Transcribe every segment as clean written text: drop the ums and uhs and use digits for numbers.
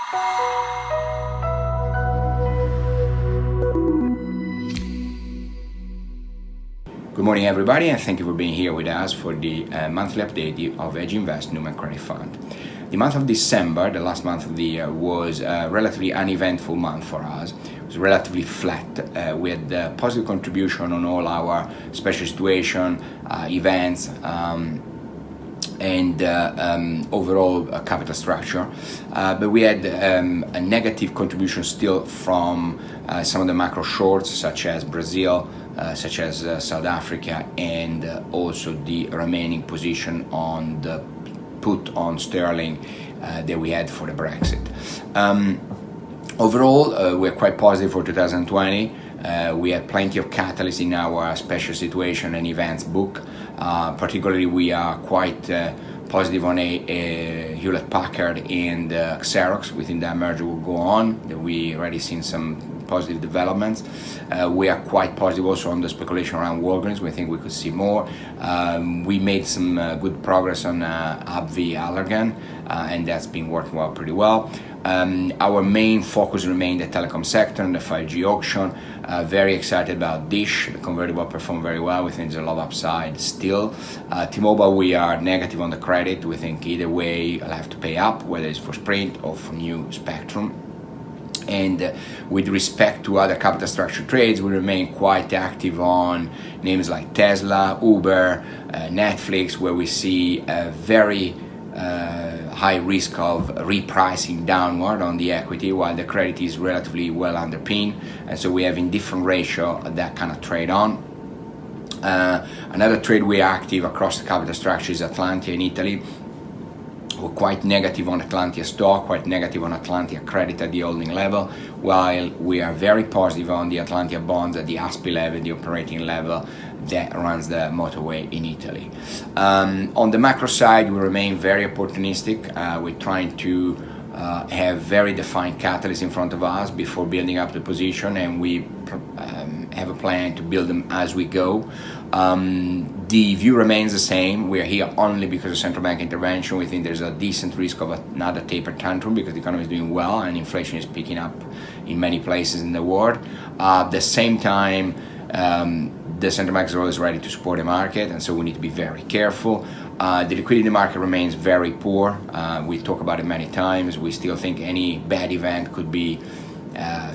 Good morning, everybody, and thank you for being here with us for the monthly update of Edge Invest Newman Credit Fund. The month of December, the last month of the year, was a relatively uneventful month for us. It was relatively flat. We had a positive contribution on all our special situation events and overall capital structure, but we had a negative contribution still from some of the macro shorts, such as Brazil, such as South Africa, and also the remaining position on the put on sterling that we had for the Brexit. Overall, we're quite positive for 2020. We had plenty of catalysts in our special situation and events book. Particularly, we are quite positive on a Hewlett-Packard and Xerox. We think that merger will go on. We already seen some positive developments. We are quite positive also on the speculation around Walgreens. We think we could see more. We made some good progress on AbbVie Allergan, and that's been working well, pretty well. Our main focus remained the telecom sector and the 5G auction. Very excited about Dish. The convertible performed very well. We think there's a lot of upside still. T-Mobile, we are negative on the credit. We think either way I'll have to pay up, whether it's for Sprint or for new spectrum. And with respect to other capital structure trades, we remain quite active on names like Tesla, Uber, Netflix, where we see a very high risk of repricing downward on the equity, while the credit is relatively well underpinned, and so we have in different ratio that kind of trade on. Another trade we are active across the capital structure is Atlantia in Italy. We're quite negative on Atlantia stock, quite negative on Atlantia credit at the holding level, while we are very positive on the Atlantia bonds at the ASPI level, the operating level that runs the motorway in Italy. On the macro side, we remain very opportunistic. We're trying to have very defined catalysts in front of us before building up the position, and we have a plan to build them as we go. The view remains the same. We are here only because of central bank intervention. We think there's a decent risk of another taper tantrum because the economy is doing well and inflation is picking up in many places in the world. At the same time, the central bank is always ready to support the market, and so we need to be very careful. The liquidity in the market remains very poor. We talk about it many times. We still think any bad event could be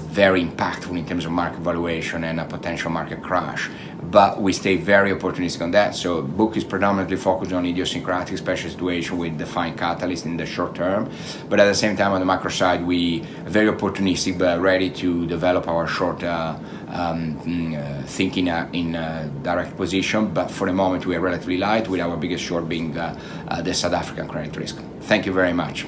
very impactful in terms of market valuation and a potential market crash, but we stay very opportunistic on that. So book is predominantly focused on idiosyncratic special situation with defined catalyst in the short term, but at the same time on the macro side we are very opportunistic but ready to develop our short thinking in direct position. But for the moment we are relatively light, with our biggest short being the South African credit risk. Thank you very much.